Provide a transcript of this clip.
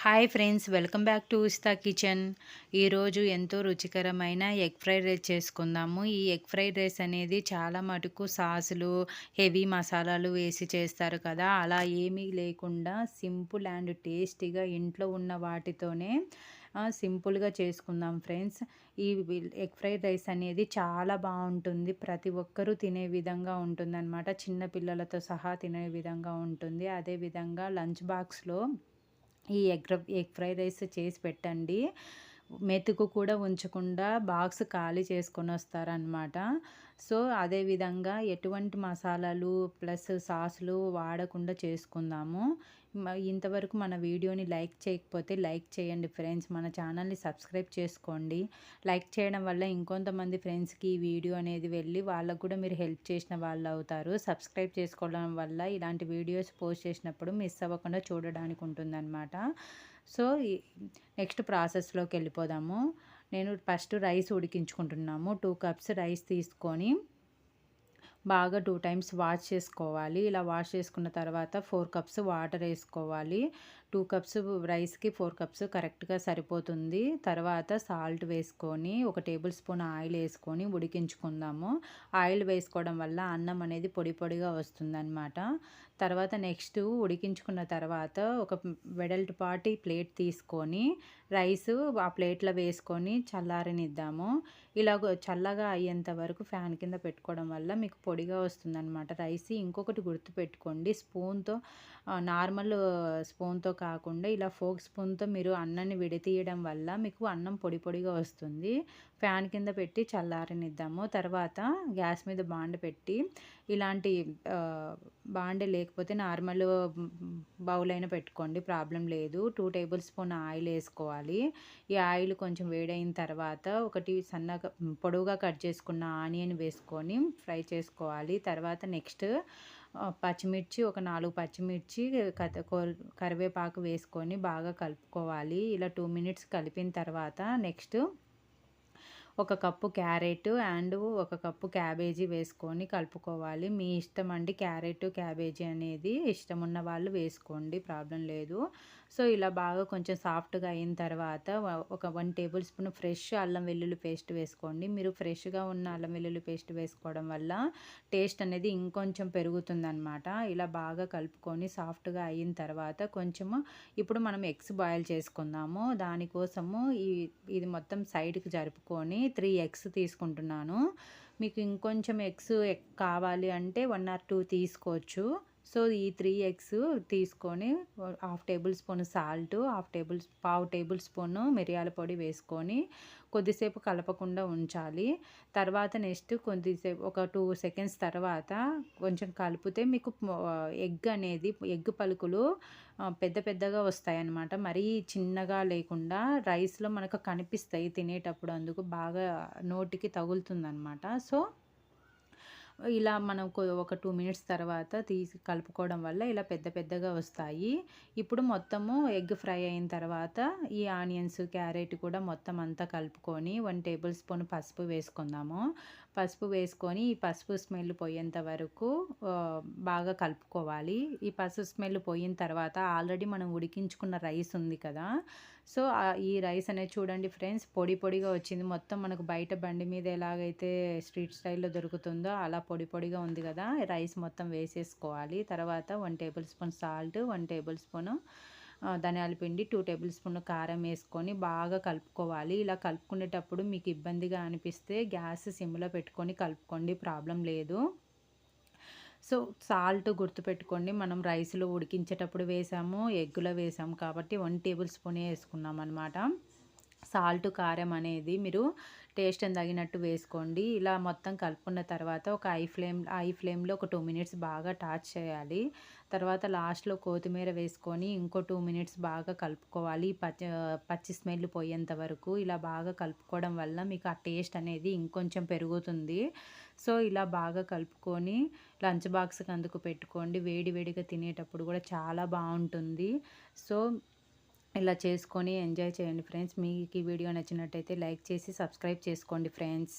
Hi friends, welcome back to ఉస్తా kitchen. ఈరోజు ఎంతో రుచికరమైన ఎగ్ ఫ్రైడ్ రైస్ చేసుకుందాము. ఈ ఎగ్ ఫ్రైడ్ రైస్ అనేది చాలా మటుకు సాసులు, హెవీ మసాలాలు వేసి చేస్తారు కదా, అలా ఏమీ లేకుండా సింపుల్ అండ్ టేస్టీగా ఇంట్లో ఉన్న వాటితోనే సింపుల్గా చేసుకుందాం ఫ్రెండ్స్. ఈ ఎగ్ ఫ్రైడ్ రైస్ అనేది చాలా బాగుంటుంది. ప్రతి ఒక్కరూ తినే విధంగా ఉంటుందన్నమాట. చిన్న పిల్లలతో సహా తినే విధంగా ఉంటుంది. అదేవిధంగా లంచ్ బాక్స్లో ఈ ఎగ్ ఫ్రైడ్ రైస్ చేసి పెట్టండి. మెతుకు కూడా ఉంచకుండా బాక్స్ ఖాళీ చేసుకొని వస్తారనమాట. సో అదేవిధంగా ఎటువంటి మసాలాలు ప్లస్ సాసులు వాడకుండా చేసుకుందాము. ఇంతవరకు మన వీడియోని లైక్ చేయకపోతే లైక్ చేయండి ఫ్రెండ్స్. మన ఛానల్ని సబ్స్క్రైబ్ చేసుకోండి. లైక్ చేయడం వల్ల ఇంకొంతమంది ఫ్రెండ్స్కి ఈ వీడియో అనేది వెళ్ళి వాళ్ళకు కూడా మీరు హెల్ప్ చేసిన వాళ్ళు అవుతారు. సబ్స్క్రైబ్ చేసుకోవడం వల్ల ఇలాంటి వీడియోస్ పోస్ట్ చేసినప్పుడు మిస్ అవ్వకుండా చూడడానికి ఉంటుందన్నమాట. సో నెక్స్ట్ ప్రాసెస్లోకి వెళ్ళిపోదాము. నేను ఫస్ట్ రైస్ ఉడికించుకుంటున్నాము. 2 కప్స్ రైస్ తీసుకొని బాగా 2 టైమ్స్ వాష్ చేసుకోవాలి. ఇలా వాష్ చేసుకున్న తర్వాత 4 కప్స్ వాటర్ వేసుకోవాలి. 2 కప్స్ రైస్కి 4 కప్స్ కరెక్ట్గా సరిపోతుంది. తర్వాత సాల్ట్ వేసుకొని 1 టేబుల్ స్పూన్ ఆయిల్ వేసుకొని ఉడికించుకుందాము. ఆయిల్ వేసుకోవడం వల్ల అన్నం అనేది పొడి పొడిగా వస్తుందన్నమాట. తర్వాత నెక్స్ట్ ఉడికించుకున్న తర్వాత ఒక వెడల్పాటి ప్లేట్ తీసుకొని రైస్ ఆ ప్లేట్లో వేసుకొని చల్లారనిద్దాము. ఇలా చల్లగా అయ్యేంత వరకు ఫ్యాన్ కింద పెట్టుకోవడం వల్ల మీకు పొడిగా వస్తుందన్నమాట రైస్. ఇంకొకటి గుర్తుపెట్టుకోండి, స్పూన్తో నార్మల్ స్పూన్తో కాకుండా ఇలా ఫోక్ స్పూన్తో మీరు అన్నాన్ని విడతీయడం వల్ల మీకు అన్నం పొడి పొడిగా వస్తుంది. ఫ్యాన్ కింద పెట్టి చల్లారనిద్దాము. తర్వాత గ్యాస్ మీద బాండ పెట్టి ఇలాంటి బాండె లేకపోతే నార్మల్ బౌల్ అయినా పెట్టుకోండి, ప్రాబ్లం లేదు. 2 టేబుల్ స్పూన్ ఆయిల్ వేసుకోవాలి. ఈ ఆయిల్ కొంచెం వేడైన తర్వాత ఒకటి సన్నగా పొడవుగా కట్ చేసుకున్న ఆనియన్ వేసుకొని ఫ్రై చేసుకోవాలి. తర్వాత నెక్స్ట్ పచ్చిమిర్చి ఒక 4 పచ్చిమిర్చి కరివేపాకు వేసుకొని బాగా కలుపుకోవాలి. ఇలా 2 మినిట్స్ కలిపిన తర్వాత next 1 cup carrot and 1 cup cabbage వేసుకొని కలుపుకోవాలి. మీ ఇష్టం అండి, క్యారెట్ క్యాబేజీ అనేది ఇష్టం ఉన్న వాళ్ళు వేసుకోండి, ప్రాబ్లం లేదు. సో ఇలా బాగా కొంచెం సాఫ్ట్గా అయిన తర్వాత ఒక 1 టేబుల్ స్పూన్ ఫ్రెష్ అల్లం వెల్లుల్లి పేస్ట్ వేసుకోండి. మీరు ఫ్రెష్గా ఉన్న అల్లం వెల్లుల్లి పేస్ట్ వేసుకోవడం వల్ల టేస్ట్ అనేది ఇంకొంచెం పెరుగుతుందన్నమాట. ఇలా బాగా కలుపుకొని సాఫ్ట్గా అయిన తర్వాత కొంచెము ఇప్పుడు మనం ఎగ్స్ బాయిల్ చేసుకుందాము. దానికోసము ఇది మొత్తం సైడ్కి జరుపుకొని 3 ఎగ్స్ తీసుకుంటున్నాను. మీకు ఇంకొంచెం ఎగ్స్ కావాలి అంటే 1 or 2 తీసుకోవచ్చు. సో ఈ 3 ఎగ్స్ తీసుకొని 1/2 టేబుల్ స్పూన్ సాల్ట్, పావు టేబుల్ స్పూన్ మిరియాల పొడి వేసుకొని కొద్దిసేపు కలపకుండా ఉంచాలి. తర్వాత నెక్స్ట్ కొద్దిసేపు ఒక 2 సెకండ్స్ తర్వాత కొంచెం కలిపితే మీకు ఎగ్ పలుకులు పెద్ద పెద్దగా వస్తాయన్నమాట. మరీ చిన్నగా లేకుండా రైస్లో మనకు కనిపిస్తాయి తినేటప్పుడు, అందుకు బాగా నోటికి తగులుతుందన్నమాట. సో ఇలా మనం ఒక 2 మినిట్స్ తర్వాత తీసి కలుపుకోవడం వల్ల ఇలా పెద్ద పెద్దగా వస్తాయి. ఇప్పుడు మొత్తము ఎగ్ ఫ్రై అయిన తర్వాత ఈ ఆనియన్స్, క్యారెట్ కూడా మొత్తం అంతా కలుపుకొని 1 టేబుల్ స్పూన్ పసుపు వేసుకుందాము. పసుపు వేసుకొని ఈ పసుపు స్మెల్ పోయేంత వరకు బాగా కలుపుకోవాలి. ఈ పసుపు స్మెల్ పోయిన తర్వాత ఆల్రెడీ మనం ఉడికించుకున్న రైస్ ఉంది కదా, సో ఈ రైస్ అనేది చూడండి ఫ్రెండ్స్, పొడి పొడిగా వచ్చింది. మొత్తం మనకు బయట బండి మీద ఎలాగైతే స్ట్రీట్ స్టైల్లో దొరుకుతుందో అలా పొడి పొడిగా ఉంది కదా. రైస్ మొత్తం వేసేసుకోవాలి. తర్వాత 1 table spoon salt, 1 table spoon ధనియాల పిండి, 2 టేబుల్ స్పూన్ కారం వేసుకొని బాగా కలుపుకోవాలి. ఇలా కలుపుకునేటప్పుడు మీకు ఇబ్బందిగా అనిపిస్తే గ్యాస్ సిమ్లో పెట్టుకొని కలుపుకోండి, ప్రాబ్లం లేదు. సో సాల్ట్ గుర్తుపెట్టుకోండి, మనం రైస్లో ఉడికించేటప్పుడు వేసాము, ఎగ్గులో వేసాము కాబట్టి 1 టేబుల్ స్పూనే వేసుకున్నాం అనమాట. సాల్ట్, కారం అనేది మీరు టేస్ట్ తగినట్టు వేసుకోండి. ఇలా మొత్తం కలుపుకున్న తర్వాత ఒక ఐ ఫ్లేమ్లో ఒక 2 మినిట్స్ బాగా టాచ్ చేయాలి. తర్వాత లాస్ట్లో కొత్తిమీర వేసుకొని ఇంకో 2 మినిట్స్ బాగా కలుపుకోవాలి. పచ్చి స్మెల్ పోయేంత వరకు ఇలా బాగా కలుపుకోవడం వల్ల మీకు ఆ టేస్ట్ అనేది ఇంకొంచెం పెరుగుతుంది. సో ఇలా బాగా కలుపుకొని లంచ్ బాక్స్కి అందుకు పెట్టుకోండి. వేడి వేడిగా తినేటప్పుడు కూడా చాలా బాగుంటుంది. సో ఇలా చేసుకొని ఎంజాయ్ చేయండి ఫ్రెండ్స్. మీకు ఈ వీడియో నచ్చినట్టయితే లైక్ చేసి సబ్స్క్రైబ్ చేసుకోండి ఫ్రెండ్స్.